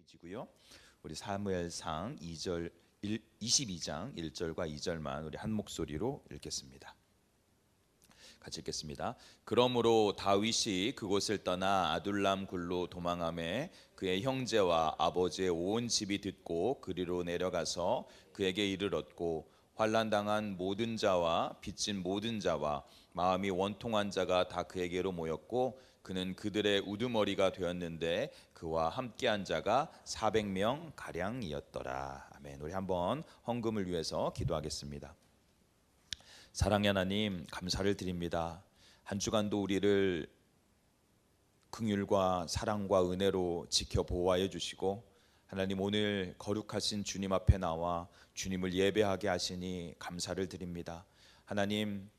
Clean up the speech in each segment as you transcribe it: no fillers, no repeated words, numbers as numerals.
페이지고요. 우리 사무엘상 22장 1절과 2절만 우리 한 목소리로 읽겠습니다. 같이 읽겠습니다. 그러므로 다윗이 그곳을 떠나 아둘람 굴로 도망하매 그의 형제와 아버지의 온 집이 듣고 그리로 내려가서 그에게 이르렀고 환난당한 모든 자와 빚진 모든 자와 마음이 원통한 자가 다 그에게로 모였고 그는 그들의 우두머리가 되었는데 그와 함께한 자가 400명 가량이었더라. 아멘. 우리 한번 헌금을 위해서 기도하겠습니다. 사랑의 하나님, 감사를 드립니다. 한 주간도 우리를 긍휼과 사랑과 은혜로 지켜 보호하여 주시고, 하나님 오늘 거룩하신 주님 앞에 나와 주님을 예배하게 하시니 감사를 드립니다. 하나님,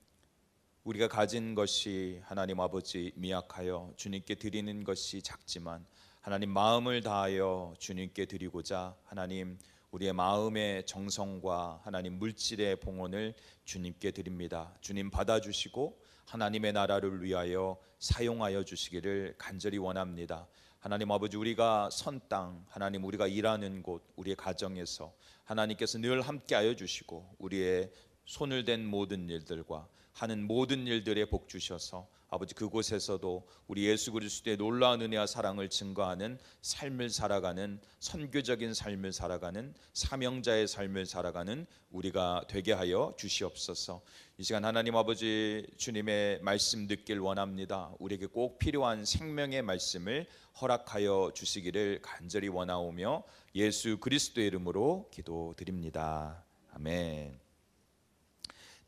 우리가 가진 것이 하나님 아버지 미약하여 주님께 드리는 것이 작지만 하나님 마음을 다하여 주님께 드리고자 하나님 우리의 마음의 정성과 하나님 물질의 봉헌을 주님께 드립니다. 주님 받아주시고 하나님의 나라를 위하여 사용하여 주시기를 간절히 원합니다. 하나님 아버지, 우리가 선 땅, 하나님 우리가 일하는 곳, 우리의 가정에서 하나님께서 늘 함께하여 주시고 우리의 손을 댄 모든 일들과 하는 모든 일들에 복 주셔서 아버지 그곳에서도 우리 예수 그리스도의 놀라운 은혜와 사랑을 증거하는 삶을 살아가는, 선교적인 삶을 살아가는, 사명자의 삶을 살아가는 우리가 되게 하여 주시옵소서. 이 시간 하나님 아버지 주님의 말씀 듣길 원합니다. 우리에게 꼭 필요한 생명의 말씀을 허락하여 주시기를 간절히 원하오며 예수 그리스도의 이름으로 기도드립니다. 아멘.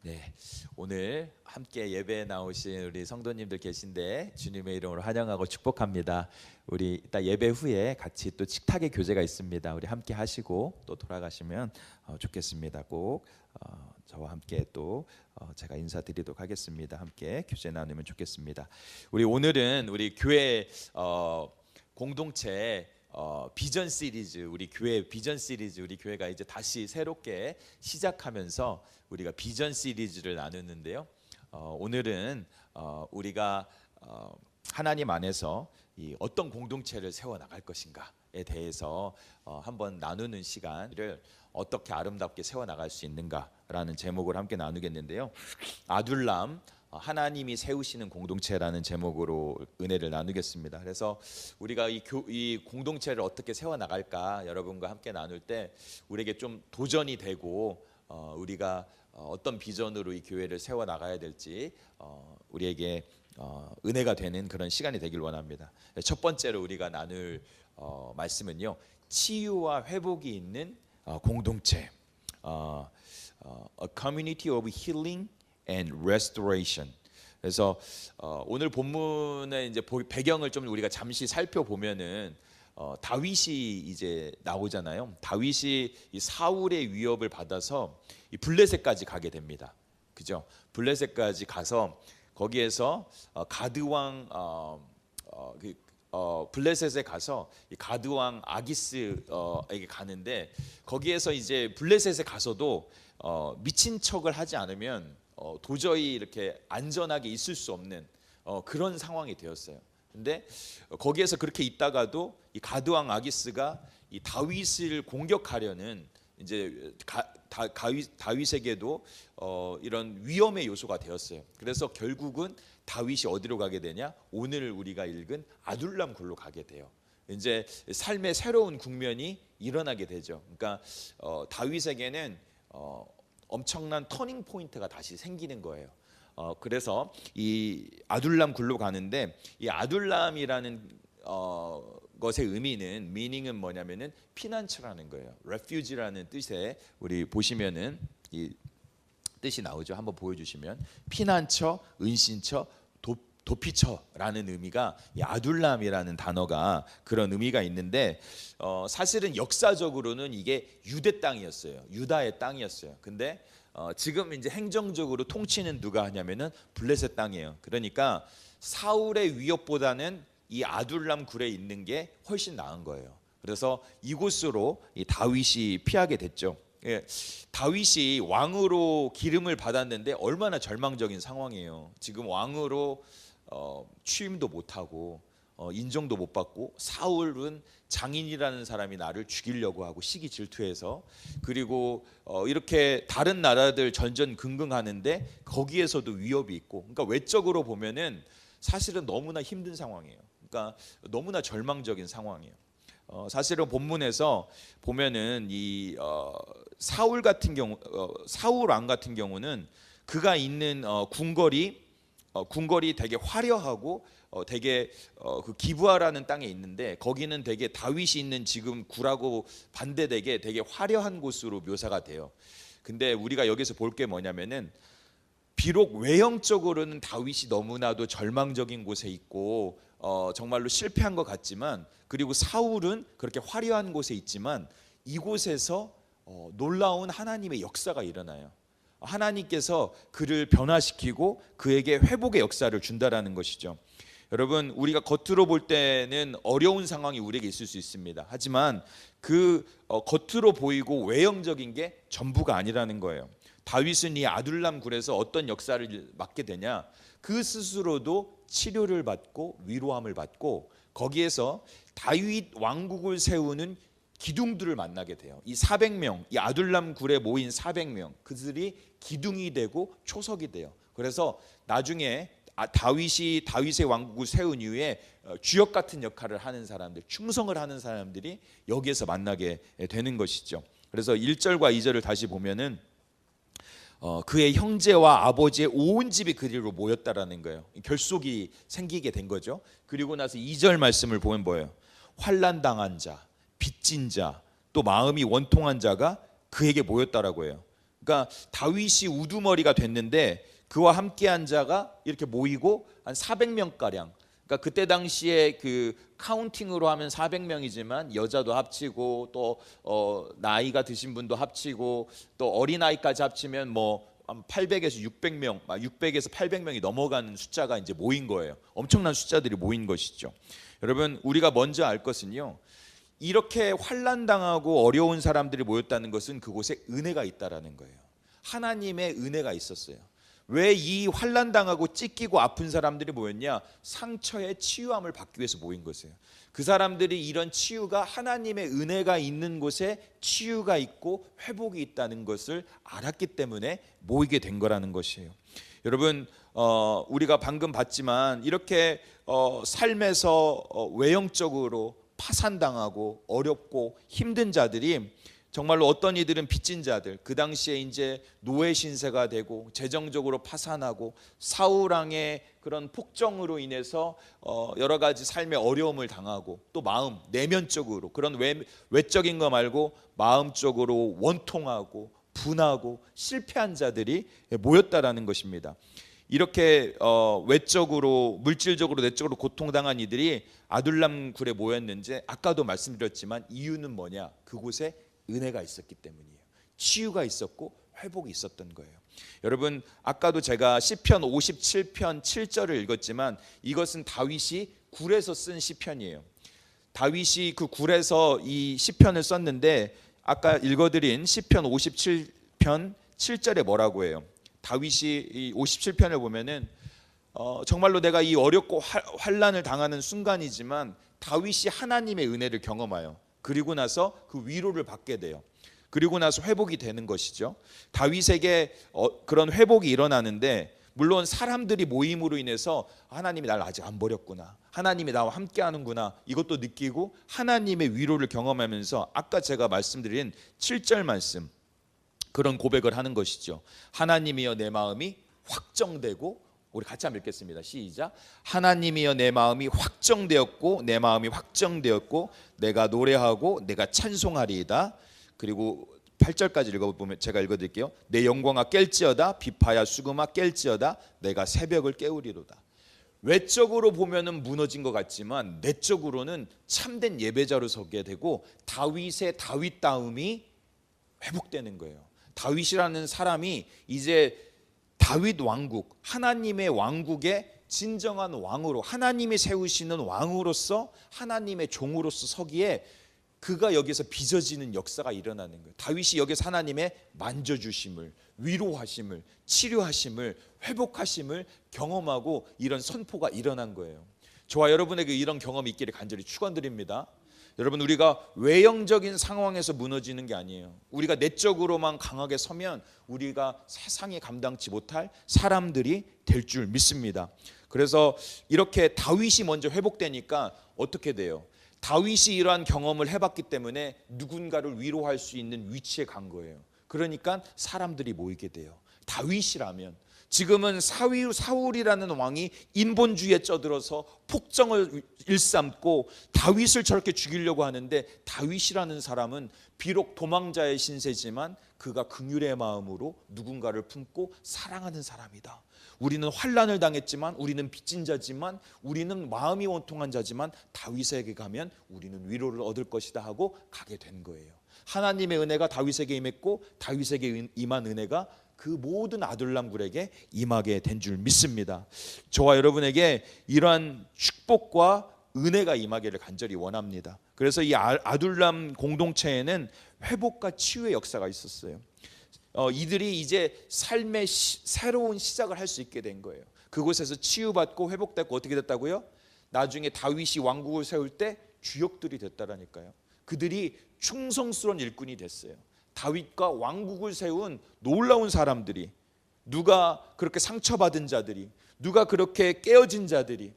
네, 오늘 함께 예배에 나오신 우리 성도님들 계신데 주님의 이름으로 환영하고 축복합니다. 우리 이따 예배 후에 같이 또 식탁의 교제가 있습니다. 우리 함께 하시고 또 돌아가시면 좋겠습니다. 꼭 저와 함께 또 제가 인사드리도록 하겠습니다. 함께 교제 나누면 좋겠습니다. 우리 오늘은 우리 교회 공동체 비전 시리즈, 우리 교회 비전 시리즈, 우리 교회가 이제 다시 새롭게 시작하면서 우리가 비전 시리즈를 나누는데요. 오늘은 우리가 하나님 안에서 이 어떤 공동체를 세워 나갈 것인가에 대해서 한번 나누는 시간을 어떻게 아름답게 세워 나갈 수 있는가라는 제목을 함께 나누겠는데요. 아둘람, 하나님이 세우시는 공동체라는 제목으로 은혜를 나누겠습니다. 그래서 우리가 이 공동체를 어떻게 세워나갈까 여러분과 함께 나눌 때 우리에게 좀 도전이 되고 우리가 어떤 비전으로 이 교회를 세워나가야 될지 우리에게 은혜가 되는 그런 시간이 되길 원합니다. 첫 번째로 우리가 나눌 말씀은요, 치유와 회복이 있는 공동체, A community of healing and restoration. 그래서 오늘 본문의 이제 배경을 좀 우리가 잠시 살펴보면은 다윗이 이제 나오잖아요. 다윗이 이 사울의 위협을 받아서 이 블레셋까지 가게 됩니다. 그죠? 블레셋까지 가서 거기에서 가드 왕 블레셋에 가서 이 가드 왕 아기스에게 가는데 거기에서 이제 블레셋에 가서도 미친 척을 하지 않으면 도저히 이렇게 안전하게 있을 수 없는 그런 상황이 되었어요. 근데 거기에서 그렇게 있다가도 이 가드 왕 아기스가 이 다윗을 공격하려는 이제 다윗에게도 이런 위험의 요소가 되었어요. 그래서 결국은 다윗이 어디로 가게 되냐? 오늘 우리가 읽은 아둘람 굴로 가게 돼요. 이제 삶의 새로운 국면이 일어나게 되죠. 그러니까 다윗에게는 엄청난 터닝 포인트가 다시 생기는 거예요. 그래서 이 아둘람 굴로 가는데 이 아둘람이라는 것의 의미는 미닝은 뭐냐면은 피난처라는 거예요. refuge라는 뜻에 우리 보시면은 이 뜻이 나오죠. 한번 보여주시면 피난처, 은신처, 도피처라는 의미가 이 아둘람이라는 단어가 그런 의미가 있는데 사실은 역사적으로는 이게 유대 땅이었어요. 유다의 땅이었어요. 근데 지금 이제 행정적으로 통치는 누가 하냐면은 블레셋 땅이에요. 그러니까 사울의 위협보다는 이 아둘람 굴에 있는 게 훨씬 나은 거예요. 그래서 이곳으로 이 다윗이 피하게 됐죠. 예, 다윗이 왕으로 기름을 받았는데 얼마나 절망적인 상황이에요. 지금 왕으로 취임도 못하고 인정도 못 받고, 사울은 장인이라는 사람이 나를 죽이려고 하고 시기 질투해서, 그리고 이렇게 다른 나라들 전전긍긍하는데 거기에서도 위협이 있고, 그러니까 외적으로 보면은 사실은 너무나 힘든 상황이에요. 그러니까 너무나 절망적인 상황이에요. 사실은 본문에서 보면은 이 사울 같은 경우, 사울 왕 같은 경우는 그가 있는 궁궐이 되게 화려하고 되게 그 기브아라는 땅에 있는데, 거기는 되게 다윗이 있는 지금 굴하고 반대되게 되게 화려한 곳으로 묘사가 돼요. 근데 우리가 여기서 볼 게 뭐냐면은, 비록 외형적으로는 다윗이 너무나도 절망적인 곳에 있고 정말로 실패한 것 같지만, 그리고 사울은 그렇게 화려한 곳에 있지만 이곳에서 놀라운 하나님의 역사가 일어나요. 하나님께서 그를 변화시키고 그에게 회복의 역사를 준다라는 것이죠. 여러분, 우리가 겉으로 볼 때는 어려운 상황이 우리에게 있을 수 있습니다. 하지만 그 겉으로 보이고 외형적인 게 전부가 아니라는 거예요. 다윗은 이 아둘람 굴에서 어떤 역사를 맡게 되냐, 그 스스로도 치료를 받고 위로함을 받고, 거기에서 다윗 왕국을 세우는 기둥들을 만나게 돼요. 이 400명, 이 아둘람 굴에 모인 400명, 그들이 기둥이 되고 초석이 돼요. 그래서 나중에 다윗의 왕국을 세운 이후에 주역 같은 역할을 하는 사람들, 충성을 하는 사람들이 여기에서 만나게 되는 것이죠. 그래서 1절과 2절을 다시 보면은 그의 형제와 아버지의 온 집이 그리로 모였다라는 거예요. 결속이 생기게 된 거죠. 그리고 나서 2절 말씀을 보면 뭐예요? 환난 당한 자, 빚진 자, 또 마음이 원통한 자가 그에게 모였다라고 해요. 그러니까 다윗이 우두머리가 됐는데 그와 함께한 자가 이렇게 모이고 한 400명 가량. 그러니까 그때 당시에 그 카운팅으로 하면 400명이지만 여자도 합치고 또 나이가 드신 분도 합치고 또 어린아이까지 합치면 뭐 800에서 600명, 600에서 800명이 넘어가는 숫자가 이제 모인 거예요. 엄청난 숫자들이 모인 것이죠. 여러분, 우리가 먼저 알 것은요, 이렇게 환난당하고 어려운 사람들이 모였다는 것은 그곳에 은혜가 있다라는 거예요. 하나님의 은혜가 있었어요. 왜 이 환난당하고 찢기고 아픈 사람들이 모였냐? 상처의 치유함을 받기 위해서 모인 것이에요. 그 사람들이 이런 치유가, 하나님의 은혜가 있는 곳에 치유가 있고 회복이 있다는 것을 알았기 때문에 모이게 된 거라는 것이에요. 여러분, 우리가 방금 봤지만 이렇게 삶에서 외형적으로 파산당하고 어렵고 힘든 자들이, 정말로 어떤 이들은 빚진 자들, 그 당시에 이제 노예 신세가 되고 재정적으로 파산하고 사울 왕의 그런 폭정으로 인해서 여러 가지 삶의 어려움을 당하고, 또 마음, 내면적으로 그런 외적인 거 말고 마음적으로 원통하고 분하고 실패한 자들이 모였다라는 것입니다. 이렇게 외적으로, 물질적으로, 내적으로 고통당한 이들이 아둘람 굴에 모였는지, 아까도 말씀드렸지만 이유는 뭐냐? 그곳에 은혜가 있었기 때문이에요. 치유가 있었고 회복이 있었던 거예요. 여러분, 아까도 제가 시편 57편 7절을 읽었지만 이것은 다윗이 굴에서 쓴 시편이에요. 다윗이 그 굴에서 이 시편을 썼는데, 아까 읽어드린 시편 57편 7절에 뭐라고 해요? 다윗이 이 57편을 보면은 정말로 내가 이 어렵고 환난을 당하는 순간이지만 다윗이 하나님의 은혜를 경험하여, 그리고 나서 그 위로를 받게 돼요. 그리고 나서 회복이 되는 것이죠. 다윗에게 그런 회복이 일어나는데, 물론 사람들이 모임으로 인해서 하나님이 날 아직 안 버렸구나, 하나님이 나와 함께 하는구나, 이것도 느끼고 하나님의 위로를 경험하면서 아까 제가 말씀드린 7절 말씀, 그런 고백을 하는 것이죠. 하나님이여 내 마음이 확정되고, 우리 같이 한번 읽겠습니다. 시작. 하나님이여 내 마음이 확정되었고, 내 마음이 확정되었고 내가 노래하고 내가 찬송하리이다. 그리고 8절까지 읽어보면, 제가 읽어드릴게요. 내 영광아 깰지어다, 비파야 수금아 깰지어다, 내가 새벽을 깨우리로다. 외적으로 보면은 무너진 것 같지만 내적으로는 참된 예배자로 서게 되고 다윗의 다윗다움이 회복되는 거예요. 다윗이라는 사람이 이제 다윗 왕국, 하나님의 왕국의 진정한 왕으로, 하나님이 세우시는 왕으로서, 하나님의 종으로서 서기에 그가 여기서 빚어지는 역사가 일어나는 거예요. 다윗이 여기서 하나님의 만져주심을, 위로하심을, 치료하심을, 회복하심을 경험하고 이런 선포가 일어난 거예요. 저와 여러분에게 이런 경험이 있기를 간절히 축원드립니다. 여러분, 우리가 외형적인 상황에서 무너지는 게 아니에요. 우리가 내적으로만 강하게 서면 우리가 세상이 감당치 못할 사람들이 될 줄 믿습니다. 그래서 이렇게 다윗이 먼저 회복되니까 어떻게 돼요? 다윗이 이러한 경험을 해봤기 때문에 누군가를 위로할 수 있는 위치에 간 거예요. 그러니까 사람들이 모이게 돼요. 다윗이라면, 지금은 사울이라는 왕이 인본주의에 쩌들어서 폭정을 일삼고 다윗을 저렇게 죽이려고 하는데, 다윗이라는 사람은 비록 도망자의 신세지만 그가 긍휼의 마음으로 누군가를 품고 사랑하는 사람이다. 우리는 환난을 당했지만, 우리는 빚진 자지만, 우리는 마음이 원통한 자지만 다윗에게 가면 우리는 위로를 얻을 것이다 하고 가게 된 거예요. 하나님의 은혜가 다윗에게 임했고, 다윗에게 임한 은혜가 그 모든 아둘람굴에게 임하게 된 줄 믿습니다. 저와 여러분에게 이러한 축복과 은혜가 임하기를 간절히 원합니다. 그래서 이 아둘람 공동체에는 회복과 치유의 역사가 있었어요. 이들이 이제 삶의 새로운 시작을 할 수 있게 된 거예요. 그곳에서 치유받고 회복됐고 어떻게 됐다고요? 나중에 다윗이 왕국을 세울 때 주역들이 됐다라니까요. 그들이 충성스러운 일꾼이 됐어요. 다윗과 왕국을 세운 놀라운 사람들이, 누가 그렇게 상처받은 자들이, 누가 그렇게 깨어진 자들이,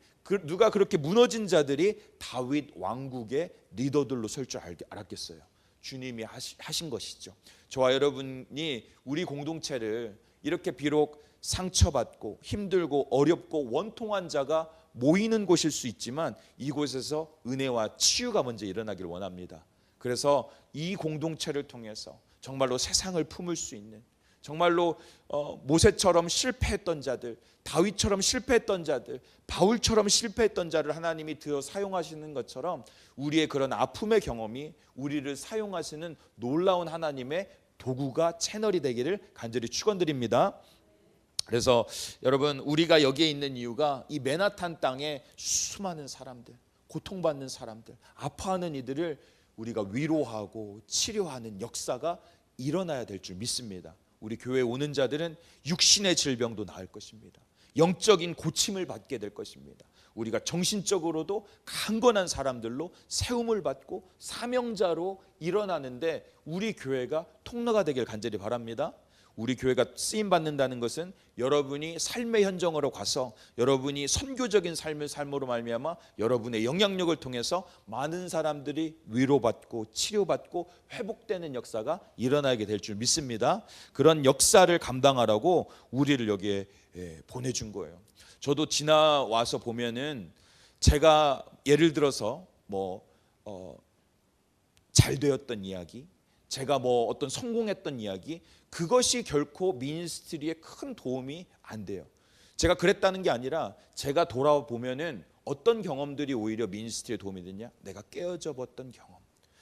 누가 그렇게 무너진 자들이 다윗 왕국의 리더들로 설 줄 알았겠어요. 주님이 하신 것이죠. 저와 여러분이 우리 공동체를 이렇게 비록 상처받고 힘들고 어렵고 원통한 자가 모이는 곳일 수 있지만, 이곳에서 은혜와 치유가 먼저 일어나길 원합니다. 그래서 이 공동체를 통해서 정말로 세상을 품을 수 있는, 정말로 모세처럼 실패했던 자들, 다윗처럼 실패했던 자들, 바울처럼 실패했던 자를 하나님이 들어 사용하시는 것처럼 우리의 그런 아픔의 경험이 우리를 사용하시는 놀라운 하나님의 도구가, 채널이 되기를 간절히 축원드립니다. 그래서 여러분, 우리가 여기에 있는 이유가 이 맨하탄 땅에 수많은 사람들, 고통받는 사람들, 아파하는 이들을 우리가 위로하고 치료하는 역사가 일어나야 될 줄 믿습니다. 우리 교회에 오는 자들은 육신의 질병도 나을 것입니다. 영적인 고침을 받게 될 것입니다. 우리가 정신적으로도 강건한 사람들로 세움을 받고 사명자로 일어나는데 우리 교회가 통로가 되길 간절히 바랍니다. 우리 교회가 쓰임 받는다는 것은 여러분이 삶의 현장으로 가서 여러분이 선교적인 삶으로 말미암아 여러분의 영향력을 통해서 많은 사람들이 위로받고 치료받고 회복되는 역사가 일어나게 될 줄 믿습니다. 그런 역사를 감당하라고 우리를 여기에 보내준 거예요. 저도 지나와서 보면은, 제가 예를 들어서 잘 되었던 이야기, 제가 어떤 성공했던 이야기, 그것이 결코 미니스트리에 큰 도움이 안 돼요. 제가 그랬다는 게 아니라, 제가 돌아보면은 어떤 경험들이 오히려 미니스트리에 도움이 되냐? 내가 깨어져 봤던 경험,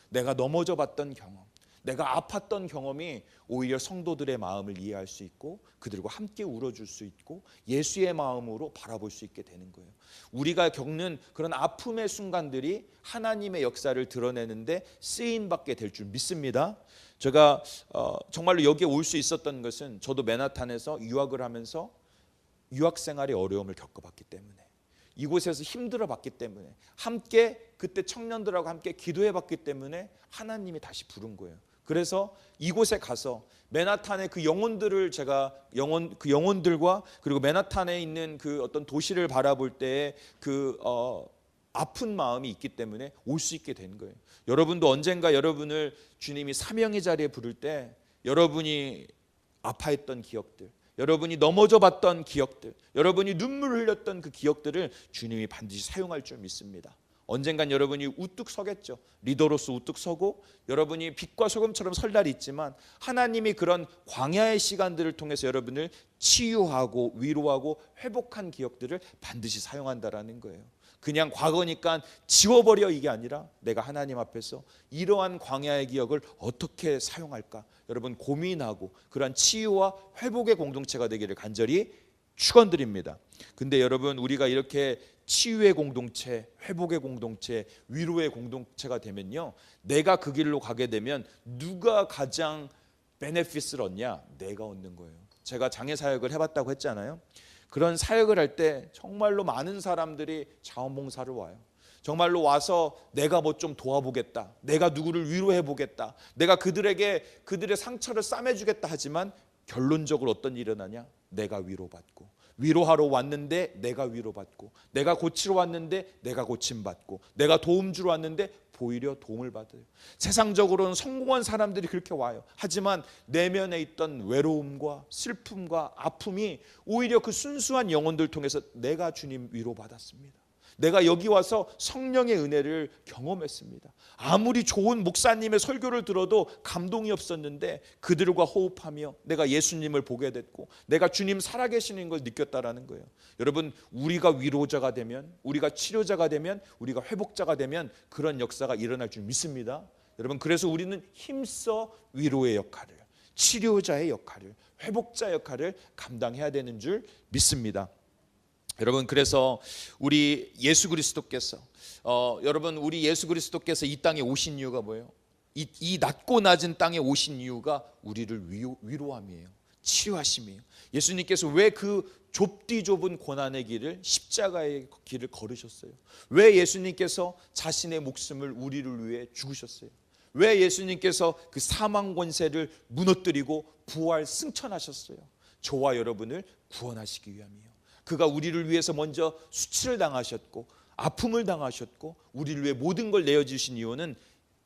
내가 넘어져 봤던 경험, 내가 아팠던 경험이 오히려 성도들의 마음을 이해할 수 있고 그들과 함께 울어줄 수 있고 예수의 마음으로 바라볼 수 있게 되는 거예요. 우리가 겪는 그런 아픔의 순간들이 하나님의 역사를 드러내는데 쓰임받게 될 줄 믿습니다. 제가 정말로 여기에 올 수 있었던 것은, 저도 맨하탄에서 유학을 하면서 유학생활의 어려움을 겪어봤기 때문에, 이곳에서 힘들어봤기 때문에, 함께 그때 청년들하고 함께 기도해봤기 때문에 하나님이 다시 부른 거예요. 그래서 이곳에 가서 맨하탄의 그 영혼들을 그 영혼들과, 그리고 맨하탄에 있는 그 어떤 도시를 바라볼 때의 그 아픈 마음이 있기 때문에 올 수 있게 된 거예요. 여러분도 언젠가 여러분을 주님이 사명의 자리에 부를 때, 여러분이 아파했던 기억들, 여러분이 넘어져 봤던 기억들, 여러분이 눈물을 흘렸던 그 기억들을 주님이 반드시 사용할 줄 믿습니다. 언젠간 여러분이 우뚝 서겠죠. 리더로서 우뚝 서고, 여러분이 빛과 소금처럼 설 날이 있지만, 하나님이 그런 광야의 시간들을 통해서 여러분을 치유하고 위로하고 회복한 기억들을 반드시 사용한다라는 거예요. 그냥 과거니까 지워버려, 이게 아니라 내가 하나님 앞에서 이러한 광야의 기억을 어떻게 사용할까, 여러분 고민하고 그러한 치유와 회복의 공동체가 되기를 간절히 축원드립니다. 근데 여러분, 우리가 이렇게 치유의 공동체, 회복의 공동체, 위로의 공동체가 되면요, 내가 그 길로 가게 되면 누가 가장 베네핏을 얻냐? 내가 얻는 거예요. 제가 장애 사역을 해봤다고 했잖아요. 그런 사역을 할 때 정말로 많은 사람들이 자원봉사를 와요. 정말로 와서 내가 뭐 좀 도와보겠다, 내가 누구를 위로해보겠다, 내가 그들에게 그들의 상처를 싸매주겠다 하지만 결론적으로 어떤 일이 일어나냐? 내가 위로받고, 위로하러 왔는데 내가 위로받고, 내가 고치러 왔는데 내가 고침받고, 내가 도움 주러 왔는데 오히려 도움을 받아요. 세상적으로는 성공한 사람들이 그렇게 와요. 하지만 내면에 있던 외로움과 슬픔과 아픔이 오히려 그 순수한 영혼들 통해서 내가 주님 위로받았습니다, 내가 여기 와서 성령의 은혜를 경험했습니다, 아무리 좋은 목사님의 설교를 들어도 감동이 없었는데 그들과 호흡하며 내가 예수님을 보게 됐고 내가 주님 살아계시는 걸 느꼈다라는 거예요. 여러분, 우리가 위로자가 되면, 우리가 치료자가 되면, 우리가 회복자가 되면 그런 역사가 일어날 줄 믿습니다. 여러분, 그래서 우리는 힘써 위로의 역할을, 치료자의 역할을, 회복자 역할을 감당해야 되는 줄 믿습니다. 여러분, 그래서 우리 예수 그리스도께서 여러분, 우리 예수 그리스도께서 이 땅에 오신 이유가 뭐예요? 이 낮고 낮은 땅에 오신 이유가 우리를 위로함이에요. 치료하심이에요. 예수님께서 왜 그 좁디 좁은 고난의 길을, 십자가의 길을 걸으셨어요? 왜 예수님께서 자신의 목숨을 우리를 위해 죽으셨어요? 왜 예수님께서 그 사망 권세를 무너뜨리고 부활 승천하셨어요? 저와 여러분을 구원하시기 위함이에요. 그가 우리를 위해서 먼저 수치를 당하셨고 아픔을 당하셨고 우리를 위해 모든 걸 내어주신 이유는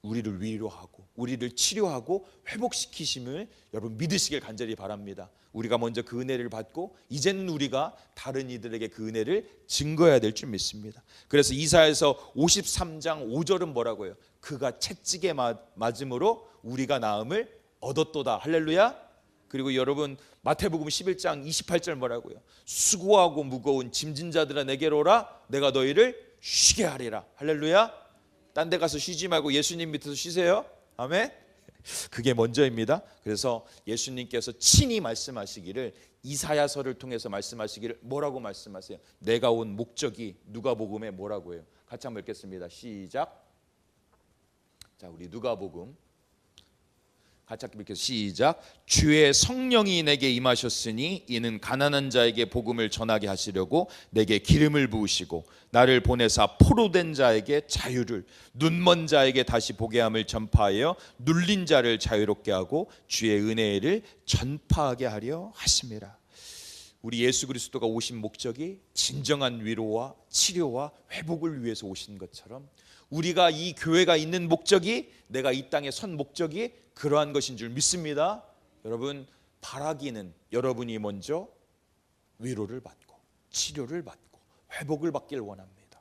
우리를 위로하고 우리를 치료하고 회복시키심을 여러분 믿으시길 간절히 바랍니다. 우리가 먼저 그 은혜를 받고 이제는 우리가 다른 이들에게 그 은혜를 증거해야 될 줄 믿습니다. 그래서 이사야서 53장 5절은 뭐라고 해요? 그가 채찍에 맞음으로 우리가 나음을 얻었도다. 할렐루야. 그리고 여러분, 마태복음 11장 28절 뭐라고요? 수고하고 무거운 짐진 자들아 내게로 오라, 내가 너희를 쉬게 하리라. 할렐루야. 딴 데 가서 쉬지 말고 예수님 밑에서 쉬세요. 아멘. 그게 먼저입니다. 그래서 예수님께서 친히 말씀하시기를, 이사야서를 통해서 말씀하시기를 뭐라고 말씀하세요? 내가 온 목적이 누가복음에 뭐라고 해요? 같이 한번 읽겠습니다. 시작. 자, 우리 누가복음 같이 읽겠습니다. 시작. 주의 성령이 내게 임하셨으니 이는 가난한 자에게 복음을 전하게 하시려고 내게 기름을 부으시고 나를 보내사 포로된 자에게 자유를, 눈먼 자에게 다시 보게 함을 전파하여 눌린 자를 자유롭게 하고 주의 은혜를 전파하게 하려 하심이라. 우리 예수 그리스도가 오신 목적이 진정한 위로와 치료와 회복을 위해서 오신 것처럼 우리가 이 교회가 있는 목적이, 내가 이 땅에 선 목적이 그러한 것인 줄 믿습니다. 여러분, 바라기는 여러분이 먼저 위로를 받고 치료를 받고 회복을 받길 원합니다.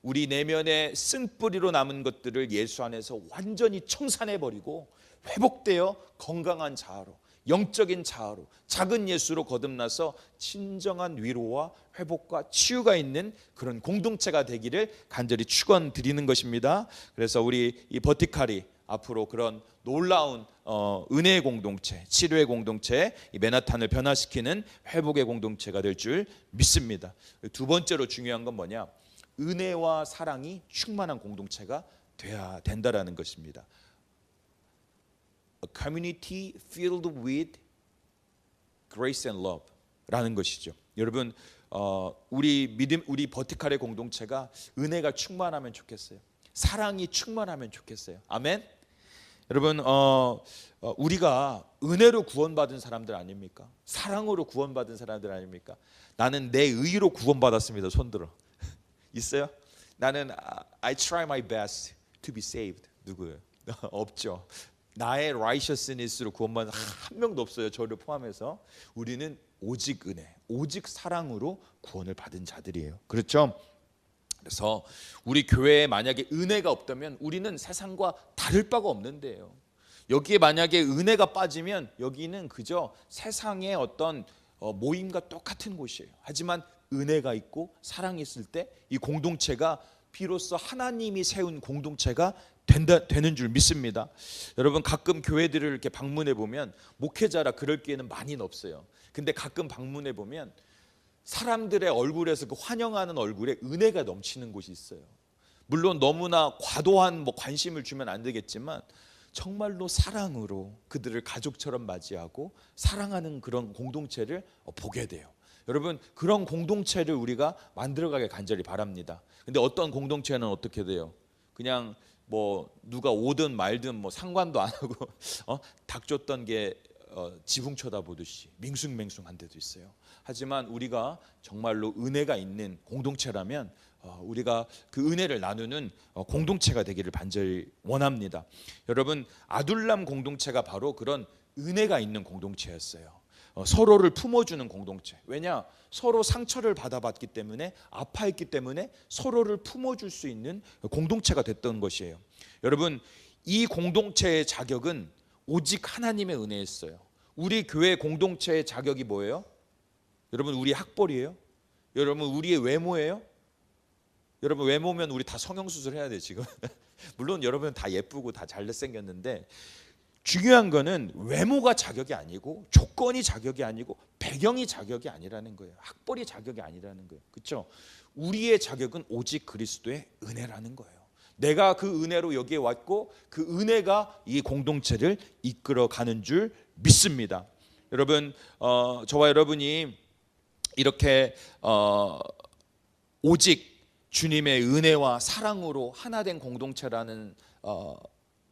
우리 내면에 쓴뿌리로 남은 것들을 예수 안에서 완전히 청산해버리고 회복되어 건강한 자아로, 영적인 자아로, 작은 예수로 거듭나서 진정한 위로와 회복과 치유가 있는 그런 공동체가 되기를 간절히 축원드리는 것입니다. 그래서 우리 이 버티칼이 앞으로 그런 놀라운 은혜의 공동체, 치료의 공동체, 이 맨하탄을 변화시키는 회복의 공동체가 될 줄 믿습니다. 두 번째로 중요한 건 뭐냐? 은혜와 사랑이 충만한 공동체가 돼야 된다라는 것입니다. A community filled with grace and love 라는 것이죠. 여러분, 우리 버티칼의 공동체가 은혜가 충만하면 좋겠어요. 사랑이 충만하면 좋겠어요. 아멘. 여러분, 우리가 은혜로 구원받은 사람들 아닙니까? 사랑으로 구원받은 사람들 아닙니까? 나는 내 의로 구원받았습니다. 손들어. 있어요? 나는 I try my best to be saved. 누구예요? 없죠. 나의 righteousness로 구원받은 한 명도 없어요. 저를 포함해서. 우리는 오직 은혜, 오직 사랑으로 구원을 받은 자들이에요. 그렇죠? 그래서 우리 교회에 만약에 은혜가 없다면 우리는 세상과 다를 바가 없는데요. 여기에 만약에 은혜가 빠지면 여기는 그저 세상의 어떤 모임과 똑같은 곳이에요. 하지만 은혜가 있고 사랑이 있을 때 이 공동체가 비로소 하나님이 세운 공동체가 되는 줄 믿습니다. 여러분, 가끔 교회들을 이렇게 방문해 보면 목회자라 그럴 기회는 많이는 없어요. 근데 가끔 방문해 보면 사람들의 얼굴에서 그 환영하는 얼굴에 은혜가 넘치는 곳이 있어요. 물론 너무나 과도한 관심을 주면 안 되겠지만 정말로 사랑으로 그들을 가족처럼 맞이하고 사랑하는 그런 공동체를 보게 돼요. 여러분 그런 공동체를 우리가 만들어가길 간절히 바랍니다. 근데 어떤 공동체는 어떻게 돼요? 그냥 뭐 누가 오든 말든 뭐 상관도 안 하고 닭 줬던 게 지붕 쳐다보듯이 밍숭맹숭한 데도 있어요. 하지만 우리가 정말로 은혜가 있는 공동체라면 우리가 그 은혜를 나누는 공동체가 되기를 간절히 원합니다. 여러분 아둘람 공동체가 바로 그런 은혜가 있는 공동체였어요. 서로를 품어주는 공동체. 왜냐? 서로 상처를 받아봤기 때문에, 아파했기 때문에 서로를 품어줄 수 있는 공동체가 됐던 것이에요. 여러분 이 공동체의 자격은 오직 하나님의 은혜였어요. 우리 교회 공동체의 자격이 뭐예요? 여러분 우리 학벌이에요? 여러분 우리의 외모예요? 여러분 외모면 우리 다 성형수술 해야 돼 지금. 물론 여러분 다 예쁘고 다 잘생겼는데 중요한 거는 외모가 자격이 아니고 조건이 자격이 아니고 배경이 자격이 아니라는 거예요. 학벌이 자격이 아니라는 거예요. 그렇죠? 우리의 자격은 오직 그리스도의 은혜라는 거예요. 내가 그 은혜로 여기에 왔고 그 은혜가 이 공동체를 이끌어가는 줄 믿습니다. 여러분 저와 여러분이 이렇게 오직 주님의 은혜와 사랑으로 하나 된 공동체라는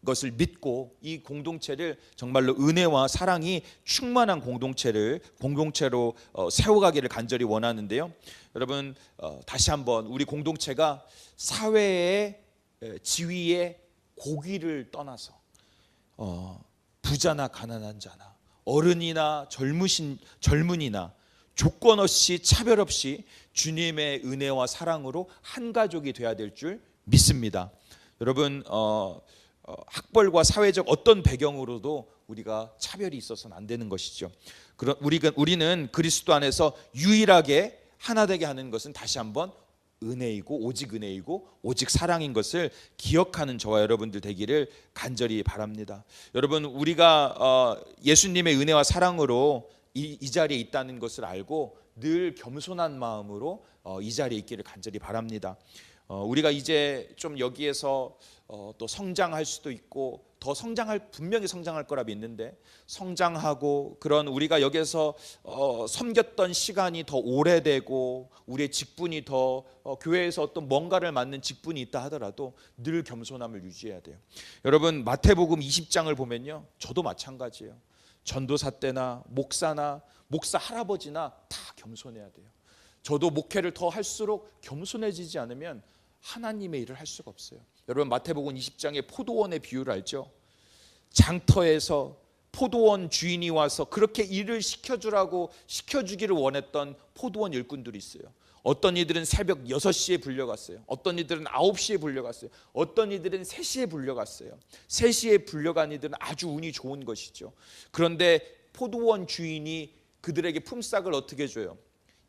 것을 믿고 이 공동체를 정말로 은혜와 사랑이 충만한 공동체로 세워가기를 간절히 원하는데요. 여러분 다시 한번 우리 공동체가 사회의 지위의 고귀를 떠나서 부자나 가난한 자나 어른이나 젊은이나 조건 없이 차별 없이 주님의 은혜와 사랑으로 한 가족이 되어야 될 줄 믿습니다. 여러분 학벌과 사회적 어떤 배경으로도 우리가 차별이 있어서는 안 되는 것이죠. 우리는 그리스도 안에서 유일하게 하나 되게 하는 것은 다시 한번 은혜이고 오직 사랑인 것을 기억하는 저와 여러분들 되기를 간절히 바랍니다. 여러분 우리가 예수님의 은혜와 사랑으로 이 자리에 있다는 것을 알고 늘 겸손한 마음으로 이 자리에 있기를 간절히 바랍니다. 우리가 이제 좀 여기에서 또 성장할 수도 있고 더 분명히 성장할 거라 믿는데 성장하고 그런 우리가 여기서 섬겼던 시간이 더 오래되고 우리의 직분이 더 교회에서 어떤 뭔가를 맡는 직분이 있다 하더라도 늘 겸손함을 유지해야 돼요. 여러분 마태복음 20장을 보면요, 저도 마찬가지예요. 전도사 때나 목사나 목사 할아버지나 다 겸손해야 돼요. 저도 목회를 더 할수록 겸손해지지 않으면 하나님의 일을 할 수가 없어요. 여러분 마태복음 20장의 포도원의 비유를 알죠? 장터에서 포도원 주인이 와서 그렇게 일을 시켜주기를 원했던 포도원 일꾼들이 있어요. 어떤 이들은 새벽 6시에 불려갔어요. 어떤 이들은 9시에 불려갔어요. 어떤 이들은 3시에 불려갔어요. 3시에 불려간 이들은 아주 운이 좋은 것이죠. 그런데 포도원 주인이 그들에게 품삯을 어떻게 줘요?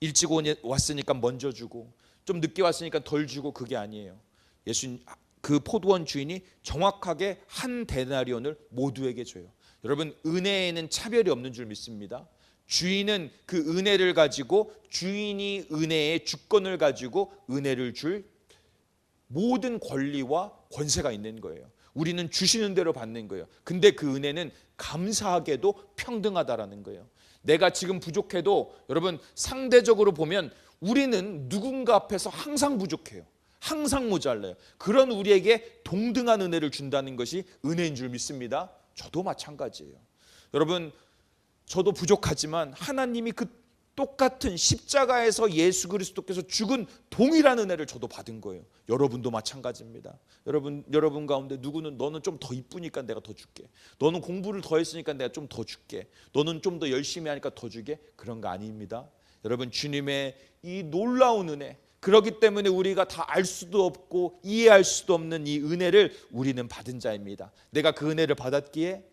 일찍 왔으니까 먼저 주고 좀 늦게 왔으니까 덜 주고 그게 아니에요. 그 포도원 주인이 정확하게 한 데나리온을 모두에게 줘요. 여러분 은혜에는 차별이 없는 줄 믿습니다. 주인은 그 은혜를 가지고 주인이 은혜의 주권을 가지고 은혜를 줄 모든 권리와 권세가 있는 거예요. 우리는 주시는 대로 받는 거예요. 근데 그 은혜는 감사하게도 평등하다라는 거예요. 내가 지금 부족해도 여러분 상대적으로 보면 우리는 누군가 앞에서 항상 부족해요. 항상 모자라요. 그런 우리에게 동등한 은혜를 준다는 것이 은혜인 줄 믿습니다. 저도 마찬가지예요. 여러분 저도 부족하지만 하나님이 그 똑같은 십자가에서 예수 그리스도께서 죽은 동일한 은혜를 저도 받은 거예요. 여러분도 마찬가지입니다. 여러분 가운데 누구는 너는 좀 더 이쁘니까 내가 더 줄게. 너는 공부를 더 했으니까 내가 좀 더 줄게. 너는 좀 더 열심히 하니까 더 주게. 그런 거 아닙니다. 여러분 주님의 이 놀라운 은혜, 그렇기 때문에 우리가 다 알 수도 없고 이해할 수도 없는 이 은혜를 우리는 받은 자입니다. 내가 그 은혜를 받았기에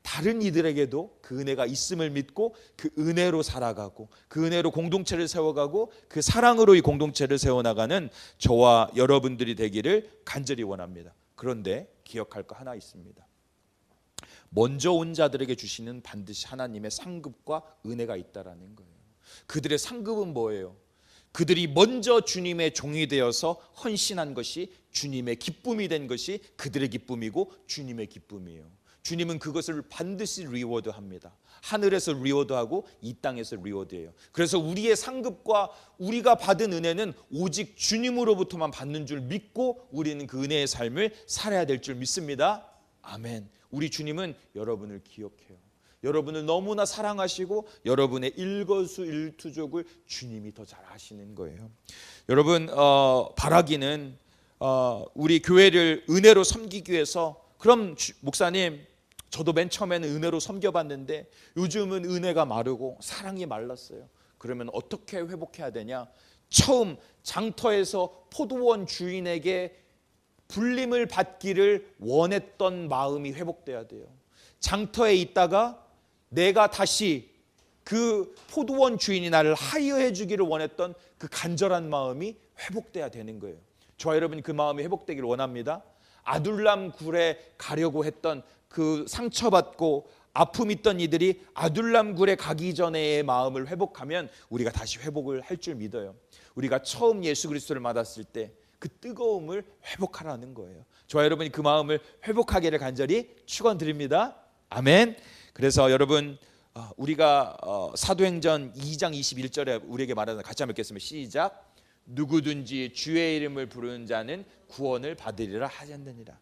다른 이들에게도 그 은혜가 있음을 믿고 그 은혜로 살아가고 그 은혜로 공동체를 세워가고 그 사랑으로 이 공동체를 세워나가는 저와 여러분들이 되기를 간절히 원합니다. 그런데 기억할 거 하나 있습니다. 먼저 온 자들에게 주시는 반드시 하나님의 상급과 은혜가 있다라는 거예요. 그들의 상급은 뭐예요? 그들이 먼저 주님의 종이 되어서 헌신한 것이 주님의 기쁨이 된 것이 그들의 기쁨이고 주님의 기쁨이에요. 주님은 그것을 반드시 리워드합니다. 하늘에서 리워드하고 이 땅에서 리워드해요. 그래서 우리의 상급과 우리가 받은 은혜는 오직 주님으로부터만 받는 줄 믿고 우리는 그 은혜의 삶을 살아야 될 줄 믿습니다. 아멘. 우리 주님은 여러분을 기억해요. 여러분을 너무나 사랑하시고 여러분의 일거수일투족을 주님이 더 잘 아시는 거예요. 여러분 바라기는 우리 교회를 은혜로 섬기기 위해서, 그럼 목사님 저도 맨 처음에는 은혜로 섬겨봤는데 요즘은 은혜가 마르고 사랑이 말랐어요. 그러면 어떻게 회복해야 되냐? 처음 장터에서 포도원 주인에게 불림을 받기를 원했던 마음이 회복돼야 돼요. 장터에 있다가 내가 다시 그 포도원 주인이 나를 하이어해 주기를 원했던 그 간절한 마음이 회복돼야 되는 거예요. 저와 여러분이 그 마음이 회복되기를 원합니다. 아둘람 굴에 가려고 했던 그 상처받고 아픔 있던 이들이 아둘람 굴에 가기 전에의 마음을 회복하면 우리가 다시 회복을 할 줄 믿어요. 우리가 처음 예수 그리스도를 받았을 때 그 뜨거움을 회복하라는 거예요. 저와 여러분이 그 마음을 회복하기를 간절히 축원드립니다. 아멘. 그래서 여러분 우리가 사도행전 2장 21절에 우리에게 말하는, 같이 한번 읽겠습니다. 시작. 누구든지 주의 이름을 부르는 자는 구원을 받으리라 하셨느니라.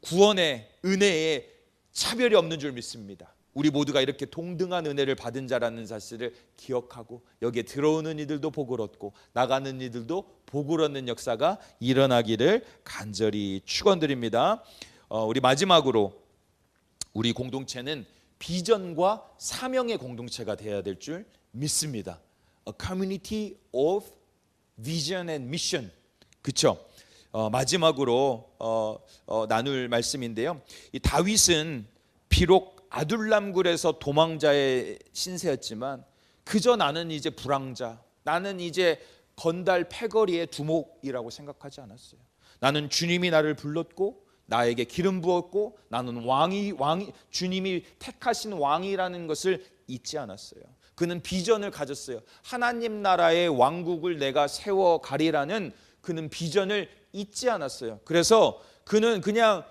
구원의 은혜에 차별이 없는 줄 믿습니다. 우리 모두가 이렇게 동등한 은혜를 받은 자라는 사실을 기억하고 여기에 들어오는 이들도 복을 얻고 나가는 이들도 복을 얻는 역사가 일어나기를 간절히 축원드립니다. 우리 마지막으로 우리 공동체는 비전과 사명의 공동체가 되어야 될 줄 믿습니다. A community of vision and mission. 그렇죠? 마지막으로 나눌 말씀인데요. 이 다윗은 비록 아둘람굴에서 도망자의 신세였지만 그저 나는 이제 불황자, 나는 이제 건달 패거리의 두목이라고 생각하지 않았어요. 나는 주님이 나를 불렀고 나에게 기름 부었고 나는 왕이 주님이 택하신 왕이라는 것을 잊지 않았어요. 그는 비전을 가졌어요. 하나님 나라의 왕국을 내가 세워가리라는 그는 비전을 잊지 않았어요. 그래서 그는 그냥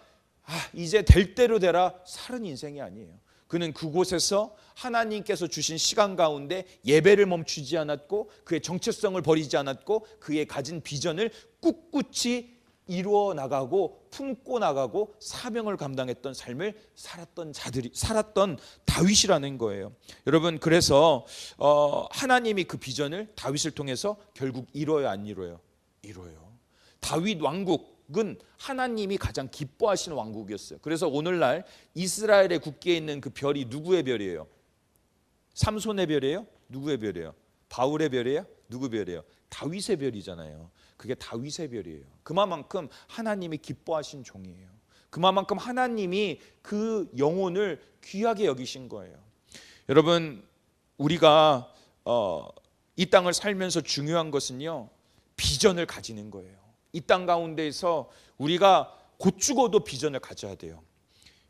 이제 될 대로 되라 살은 인생이 아니에요. 그는 그곳에서 하나님께서 주신 시간 가운데 예배를 멈추지 않았고 그의 정체성을 버리지 않았고 그의 가진 비전을 꿋꿋이 이루어 나가고 품고 나가고 사명을 감당했던 삶을 살았던 다윗이라는 거예요. 여러분, 그래서 하나님이 그 비전을 다윗을 통해서 결국 이뤄요, 안 이뤄요? 이뤄요. 다윗 왕국은 하나님이 가장 기뻐하시는 왕국이었어요. 그래서 오늘날 이스라엘의 국기에 있는 그 별이 누구의 별이에요? 삼손의 별이에요? 누구의 별이에요? 바울의 별이에요? 누구 별이에요? 다윗의 별이잖아요. 그게 다윗의 별이에요. 그만큼 하나님이 기뻐하신 종이에요. 그만큼 하나님이 그 영혼을 귀하게 여기신 거예요. 여러분, 우리가 이 땅을 살면서 중요한 것은요, 비전을 가지는 거예요. 이 땅 가운데에서 우리가 곧 죽어도 비전을 가져야 돼요.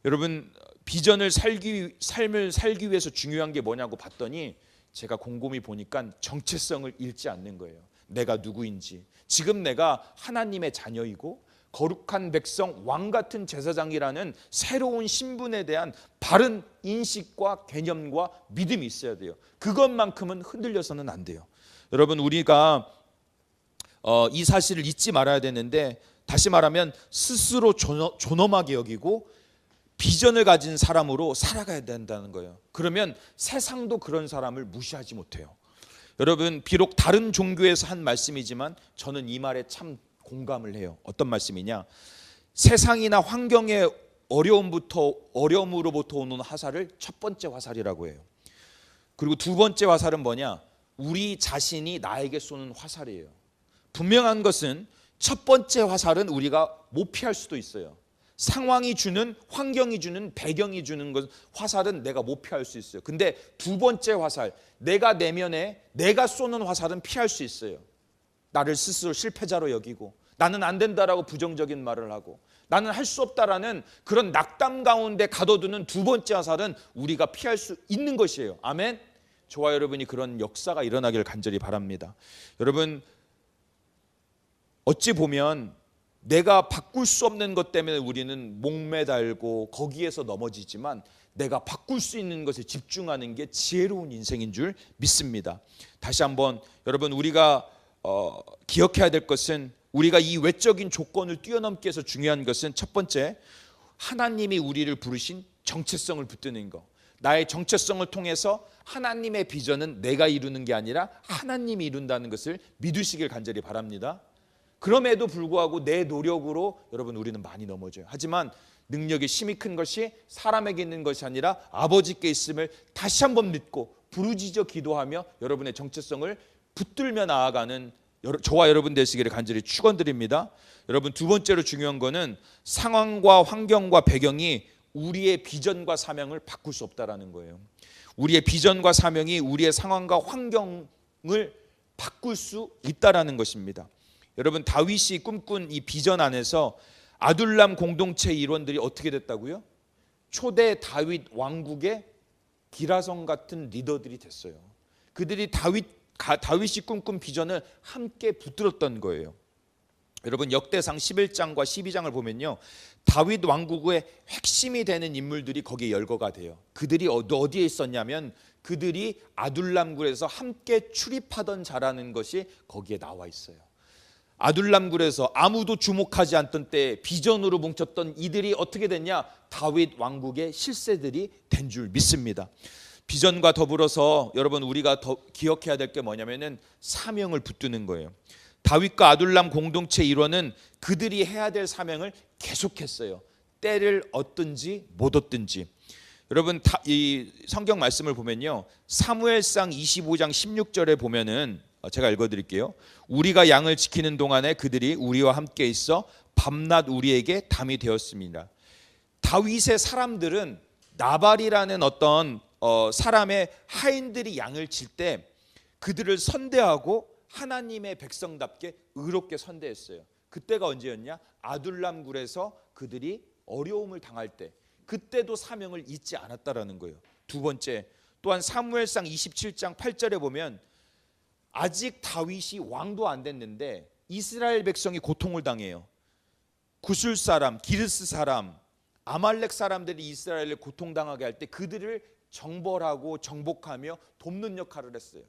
여러분, 비전을 삶을 살기 위해서 중요한 게 뭐냐고 봤더니 제가 곰곰이 보니까 정체성을 잃지 않는 거예요. 내가 누구인지, 지금 내가 하나님의 자녀이고 거룩한 백성, 왕 같은 제사장이라는 새로운 신분에 대한 바른 인식과 개념과 믿음이 있어야 돼요. 그것만큼은 흔들려서는 안 돼요. 여러분, 우리가 이 사실을 잊지 말아야 되는데, 다시 말하면 스스로 존엄하게 여기고 비전을 가진 사람으로 살아가야 된다는 거예요. 그러면 세상도 그런 사람을 무시하지 못해요. 여러분, 비록 다른 종교에서 한 말씀이지만 저는 이 말에 참 공감을 해요. 어떤 말씀이냐? 세상이나 환경의 어려움으로부터 오는 화살을 첫 번째 화살이라고 해요. 그리고 두 번째 화살은 뭐냐? 우리 자신이 나에게 쏘는 화살이에요. 분명한 것은 첫 번째 화살은 우리가 못 피할 수도 있어요. 상황이 주는, 환경이 주는, 배경이 주는 것, 화살은 내가 못 피할 수 있어요. 근데 두 번째 화살, 내가 내면에 내가 쏘는 화살은 피할 수 있어요. 나를 스스로 실패자로 여기고 나는 안 된다라고 부정적인 말을 하고 나는 할 수 없다라는 그런 낙담 가운데 가둬두는 두 번째 화살은 우리가 피할 수 있는 것이에요. 아멘. 저와 여러분이 그런 역사가 일어나기를 간절히 바랍니다. 여러분, 어찌 보면 내가 바꿀 수 없는 것 때문에 우리는 목매달고 거기에서 넘어지지만 내가 바꿀 수 있는 것에 집중하는 게 지혜로운 인생인 줄 믿습니다. 다시 한번 여러분, 우리가 기억해야 될 것은, 우리가 이 외적인 조건을 뛰어넘기 위해서 중요한 것은, 첫 번째, 하나님이 우리를 부르신 정체성을 붙드는 것. 나의 정체성을 통해서 하나님의 비전은 내가 이루는 게 아니라 하나님이 이룬다는 것을 믿으시길 간절히 바랍니다. 그럼에도 불구하고 내 노력으로 여러분 우리는 많이 넘어져요. 하지만 능력이 심히 큰 것이 사람에게 있는 것이 아니라 아버지께 있음을 다시 한번 믿고 부르짖어 기도하며 여러분의 정체성을 붙들며 나아가는 저와 여러분 되시기를 간절히 축원드립니다. 여러분, 두 번째로 중요한 거는 상황과 환경과 배경이 우리의 비전과 사명을 바꿀 수 없다라는 거예요. 우리의 비전과 사명이 우리의 상황과 환경을 바꿀 수 있다라는 것입니다. 여러분, 다윗이 꿈꾼 이 비전 안에서 아둘람 공동체 일원들이 어떻게 됐다고요? 초대 다윗 왕국의 기라성 같은 리더들이 됐어요. 그들이 다윗이 꿈꾼 비전을 함께 붙들었던 거예요. 여러분, 역대상 11장과 12장을 보면요, 다윗 왕국의 핵심이 되는 인물들이 거기에 열거가 돼요. 그들이 어디에 있었냐면 그들이 아둘람굴에서 함께 출입하던 자라는 것이 거기에 나와 있어요. 아둘람굴에서 아무도 주목하지 않던 때 비전으로 뭉쳤던 이들이 어떻게 됐냐? 다윗 왕국의 실세들이 된 줄 믿습니다. 비전과 더불어서 여러분, 우리가 더 기억해야 될 게 뭐냐면은 사명을 붙드는 거예요. 다윗과 아둘람 공동체 일원은 그들이 해야 될 사명을 계속했어요. 때를 얻든지 못 얻든지. 여러분, 이 성경 말씀을 보면요, 사무엘상 25장 16절에 보면은, 제가 읽어드릴게요. 우리가 양을 지키는 동안에 그들이 우리와 함께 있어 밤낮 우리에게 담이 되었습니다. 다윗의 사람들은 나발이라는 어떤 사람의 하인들이 양을 칠 때 그들을 선대하고 하나님의 백성답게 의롭게 선대했어요. 그때가 언제였냐? 아둘람굴에서 그들이 어려움을 당할 때, 그때도 사명을 잊지 않았다라는 거예요. 두 번째, 또한 사무엘상 27장 8절에 보면 아직 다윗이 왕도 안 됐는데 이스라엘 백성이 고통을 당해요. 구술 사람, 기르스 사람, 아말렉 사람들이 이스라엘을 고통당하게 할 때 그들을 정벌하고 정복하며 돕는 역할을 했어요.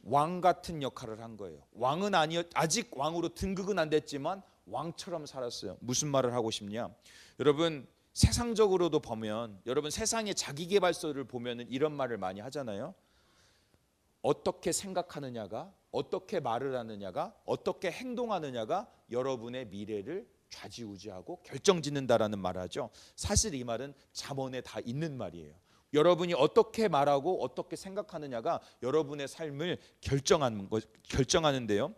왕 같은 역할을 한 거예요. 왕은 아직 왕으로 등극은 안 됐지만 왕처럼 살았어요. 무슨 말을 하고 싶냐? 여러분, 세상적으로도 보면, 여러분 세상의 자기계발서를 보면 이런 말을 많이 하잖아요. 어떻게 생각하느냐가, 어떻게 말을 하느냐가, 어떻게 행동하느냐가 여러분의 미래를 좌지우지하고 결정짓는다라는 말을 하죠. 사실 이 말은 잠언에 다 있는 말이에요. 여러분이 어떻게 말하고 어떻게 생각하느냐가 여러분의 삶을 결정하는데요.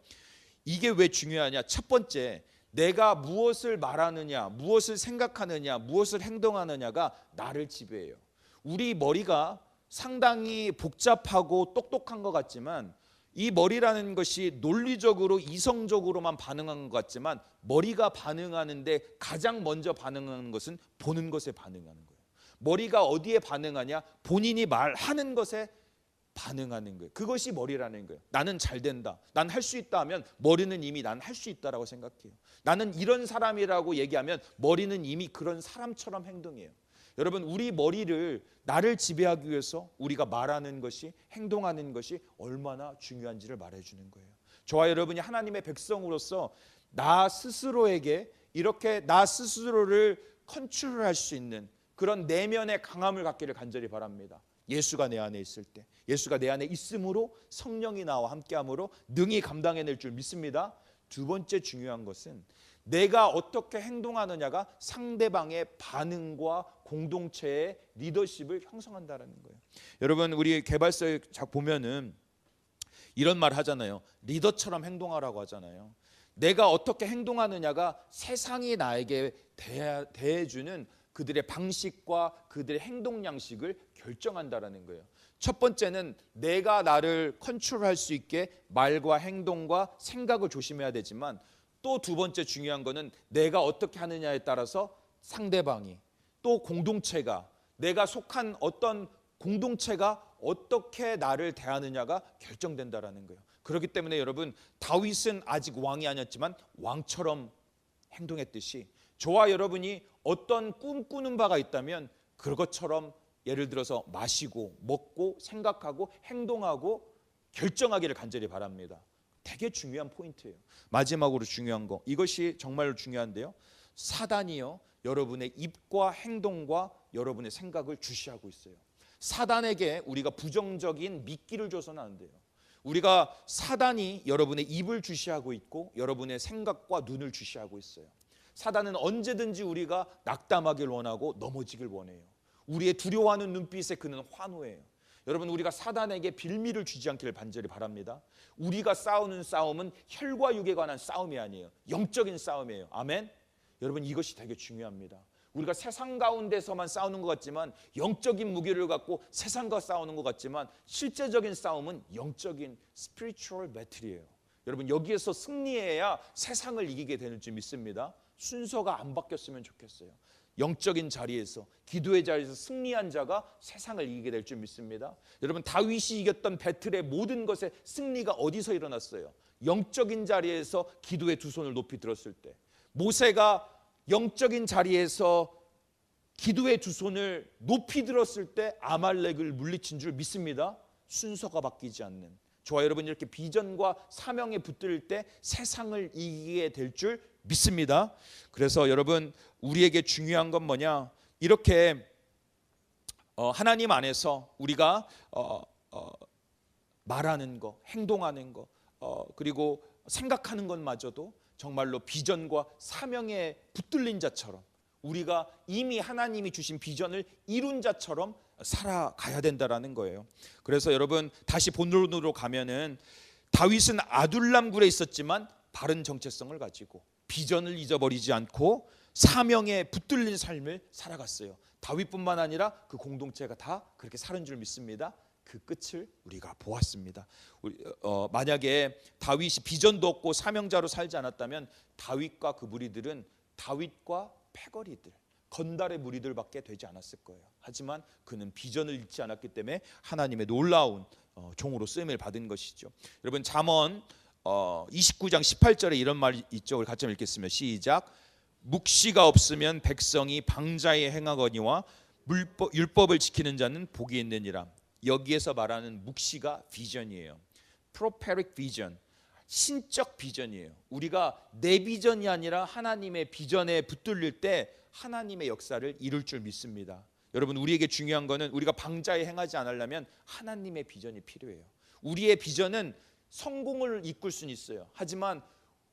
이게 왜 중요하냐? 첫 번째, 내가 무엇을 말하느냐, 무엇을 생각하느냐, 무엇을 행동하느냐가 나를 지배해요. 우리 머리가 상당히 복잡하고 똑똑한 것 같지만, 이 머리라는 것이 논리적으로 이성적으로만 반응하는 것 같지만, 머리가 반응하는데 가장 먼저 반응하는 것은 보는 것에 반응하는 거예요. 머리가 어디에 반응하냐? 본인이 말하는 것에 반응하는 거예요. 그것이 머리라는 거예요. 나는 잘 된다, 난 할 수 있다 하면 머리는 이미 난 할 수 있다라고 생각해요. 나는 이런 사람이라고 얘기하면 머리는 이미 그런 사람처럼 행동해요. 여러분, 우리 머리를, 나를 지배하기 위해서 우리가 말하는 것이, 행동하는 것이 얼마나 중요한지를 말해주는 거예요. 저와 여러분이 하나님의 백성으로서 나 스스로에게 이렇게 나 스스로를 컨트롤할 수 있는 그런 내면의 강함을 갖기를 간절히 바랍니다. 예수가 내 안에 있을 때, 예수가 내 안에 있음으로 성령이 나와 함께함으로 능히 감당해낼 줄 믿습니다. 두 번째 중요한 것은 내가 어떻게 행동하느냐가 상대방의 반응과 공동체의 리더십을 형성한다는 거예요. 여러분, 우리 개발서에 보면은 이런 말 하잖아요. 리더처럼 행동하라고 하잖아요. 내가 어떻게 행동하느냐가 세상이 나에게 대해주는 그들의 방식과 그들의 행동 양식을 결정한다라는 거예요. 첫 번째는 내가 나를 컨트롤할 수 있게 말과 행동과 생각을 조심해야 되지만, 또 두 번째 중요한 거는 내가 어떻게 하느냐에 따라서 상대방이, 또 공동체가, 내가 속한 어떤 공동체가 어떻게 나를 대하느냐가 결정된다라는 거예요. 그렇기 때문에 여러분, 다윗은 아직 왕이 아니었지만 왕처럼 행동했듯이 저와 여러분이 어떤 꿈꾸는 바가 있다면 그것처럼 예를 들어서 마시고 먹고 생각하고 행동하고 결정하기를 간절히 바랍니다. 되게 중요한 포인트예요. 마지막으로 중요한 거, 이것이 정말로 중요한데요. 사단이요, 여러분의 입과 행동과 여러분의 생각을 주시하고 있어요. 사단에게 우리가 부정적인 미끼를 줘서는 안 돼요. 우리가 사단이 여러분의 입을 주시하고 있고 여러분의 생각과 눈을 주시하고 있어요. 사단은 언제든지 우리가 낙담하길 원하고 넘어지길 원해요. 우리의 두려워하는 눈빛에 그는 환호해요. 여러분, 우리가 사단에게 빌미를 주지 않기를 간절히 바랍니다. 우리가 싸우는 싸움은 혈과 육에 관한 싸움이 아니에요. 영적인 싸움이에요. 아멘. 여러분, 이것이 되게 중요합니다. 우리가 세상 가운데서만 싸우는 것 같지만, 영적인 무기를 갖고 세상과 싸우는 것 같지만, 실제적인 싸움은 영적인 spiritual battle이에요. 여러분, 여기에서 승리해야 세상을 이기게 되는 줄 믿습니다. 순서가 안 바뀌었으면 좋겠어요. 영적인 자리에서, 기도의 자리에서 승리한 자가 세상을 이기게 될 줄 믿습니다. 여러분, 다윗이 이겼던 배틀의 모든 것의 승리가 어디서 일어났어요? 영적인 자리에서 기도의 두 손을 높이 들었을 때. 모세가 영적인 자리에서 기도의 두 손을 높이 들었을 때 아말렉을 물리친 줄 믿습니다. 순서가 바뀌지 않는, 저와 여러분이 이렇게 비전과 사명에 붙들 때 세상을 이기게 될 줄 믿습니다. 그래서 여러분, 우리에게 중요한 건 뭐냐? 이렇게 하나님 안에서 우리가 말하는 거, 행동하는 거, 그리고 생각하는 것마저도 정말로 비전과 사명에 붙들린 자처럼, 우리가 이미 하나님이 주신 비전을 이룬 자처럼 살아가야 된다라는 거예요. 그래서 여러분, 다시 본론으로 가면은 다윗은 아둘람 굴에 있었지만 바른 정체성을 가지고 비전을 잊어버리지 않고 사명에 붙들린 삶을 살아갔어요. 다윗뿐만 아니라 그 공동체가 다 그렇게 사는 줄 믿습니다. 그 끝을 우리가 보았습니다. 만약에 다윗이 비전도 없고 사명자로 살지 않았다면 다윗과 그 무리들은 다윗과 패거리들, 건달의 무리들밖에 되지 않았을 거예요. 하지만 그는 비전을 잃지 않았기 때문에 하나님의 놀라운 종으로 쓰임을 받은 것이죠. 여러분, 잠언 29장 18절에 이런 말이 있죠. 우리 같이 읽겠습니다. 시작. 묵시가 없으면 백성이 방자에 행하거니와 율법을 지키는 자는 복이 있느니라. 여기에서 말하는 묵시가 비전이에요. prophetic vision, 신적 비전이에요. 우리가 내 비전이 아니라 하나님의 비전에 붙들릴 때 하나님의 역사를 이룰 줄 믿습니다. 여러분, 우리에게 중요한 거는 우리가 방자에 행하지 않으려면 하나님의 비전이 필요해요. 우리의 비전은 성공을 이끌 수는 있어요. 하지만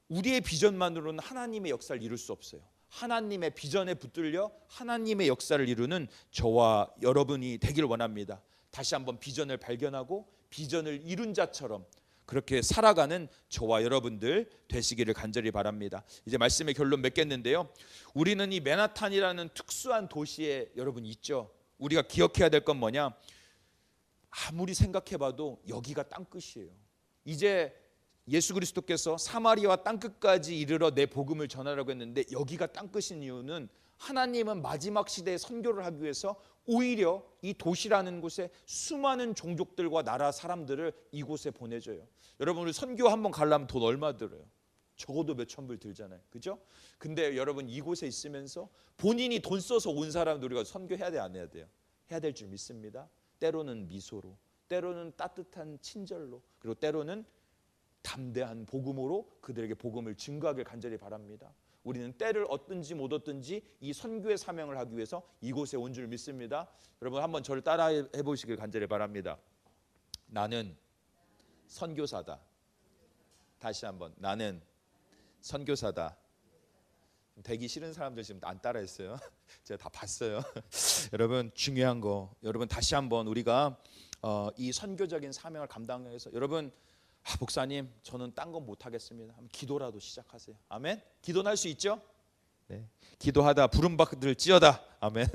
우리의 비전만으로는 하나님의 역사를 이룰 수 없어요. 하나님의 비전에 붙들려 하나님의 역사를 이루는 저와 여러분이 되길 원합니다. 다시 한번 비전을 발견하고 비전을 이룬 자처럼 그렇게 살아가는 저와 여러분들 되시기를 간절히 바랍니다. 이제 말씀의 결론 맺겠는데요. 우리는 이 맨하탄이라는 특수한 도시에 여러분 있죠. 우리가 기억해야 될 건 뭐냐? 아무리 생각해봐도 여기가 땅끝이에요. 이제 예수 그리스도께서 사마리아 땅끝까지 이르러 내 복음을 전하라고 했는데 여기가 땅끝인 이유는 하나님은 마지막 시대에 선교를 하기 위해서 오히려 이 도시라는 곳에 수많은 종족들과 나라 사람들을 이곳에 보내줘요. 여러분, 우리 선교 한번 가려면 돈 얼마 들어요? 적어도 몇천 불 들잖아요. 그죠? 근데 여러분, 이곳에 있으면서 본인이 돈 써서 온 사람들 우리가 선교해야 돼, 안 해야 돼요? 해야 될 줄 믿습니다. 때로는 미소로, 때로는 따뜻한 친절로, 그리고 때로는 담대한 복음으로 그들에게 복음을 증거하길 간절히 바랍니다. 우리는 때를 얻든지 못 얻든지 이 선교의 사명을 하기 위해서 이곳에 온 줄 믿습니다. 여러분, 한번 저를 따라해 보시길 간절히 바랍니다. 나는 선교사다. 다시 한번, 나는 선교사다. 되기 싫은 사람들 지금 안 따라했어요. 제가 다 봤어요. 여러분, 중요한 거, 여러분 다시 한번 우리가 이 선교적인 사명을 감당해서, 여러분, 목사님 저는 딴 건 못하겠습니다. 기도라도 시작하세요. 아멘. 기도는 할 수 있죠? 네. 기도하다 부름받을지어다. 아멘.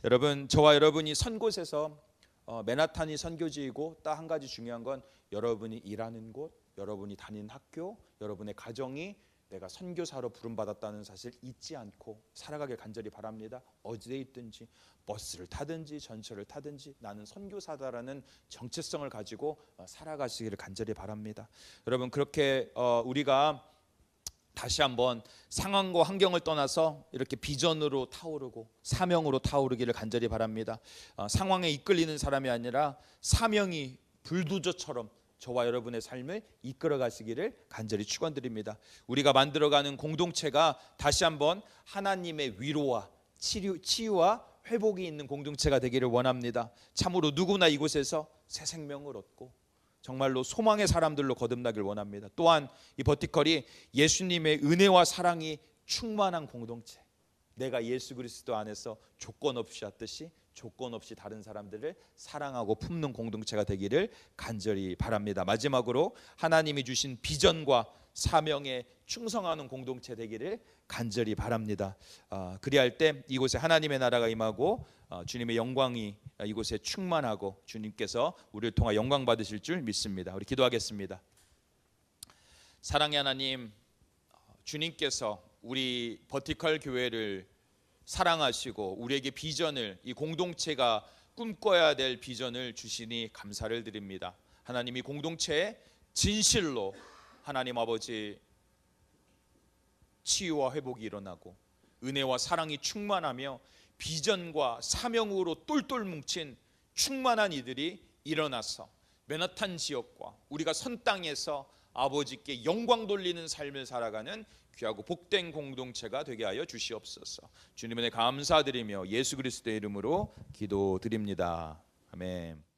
여러분, 저와 여러분이 선 곳에서 맨하탄이 선교지이고 딱 한 가지 중요한 건 여러분이 일하는 곳, 여러분이 다니는 학교, 여러분의 가정이 내가 선교사로 부름받았다는 사실 잊지 않고 살아가길 간절히 바랍니다. 어디에 있든지 버스를 타든지 전철을 타든지 나는 선교사다라는 정체성을 가지고 살아가시기를 간절히 바랍니다. 여러분, 그렇게 우리가 다시 한번 상황과 환경을 떠나서 이렇게 비전으로 타오르고 사명으로 타오르기를 간절히 바랍니다. 상황에 이끌리는 사람이 아니라 사명이 불도저처럼 저와 여러분의 삶을 이끌어 가시기를 간절히 축원드립니다. 우리가 만들어가는 공동체가 다시 한번 하나님의 위로와 치유와 회복이 있는 공동체가 되기를 원합니다. 참으로 누구나 이곳에서 새 생명을 얻고 정말로 소망의 사람들로 거듭나길 원합니다. 또한 이 버티컬이 예수님의 은혜와 사랑이 충만한 공동체, 내가 예수 그리스도 안에서 조건 없이 하듯이 조건 없이 다른 사람들을 사랑하고 품는 공동체가 되기를 간절히 바랍니다. 마지막으로 하나님이 주신 비전과 사명에 충성하는 공동체 되기를 간절히 바랍니다. 그리할 때 이곳에 하나님의 나라가 임하고 주님의 영광이 이곳에 충만하고 주님께서 우리를 통하 영광 받으실 줄 믿습니다. 우리 기도하겠습니다. 사랑의 하나님, 주님께서 우리 버티컬 교회를 사랑하시고 우리에게 비전을, 이 공동체가 꿈꿔야 될 비전을 주시니 감사를 드립니다. 하나님, 이 공동체에 진실로 하나님 아버지 치유와 회복이 일어나고 은혜와 사랑이 충만하며 비전과 사명으로 똘똘 뭉친 충만한 이들이 일어나서 맨하탄 지역과 우리가 선 땅에서 아버지께 영광 돌리는 삶을 살아가는 귀하고 복된 공동체가 되게 하여 주시옵소서. 주님의 감사드리며 예수 그리스도의 이름으로 기도드립니다. 아멘.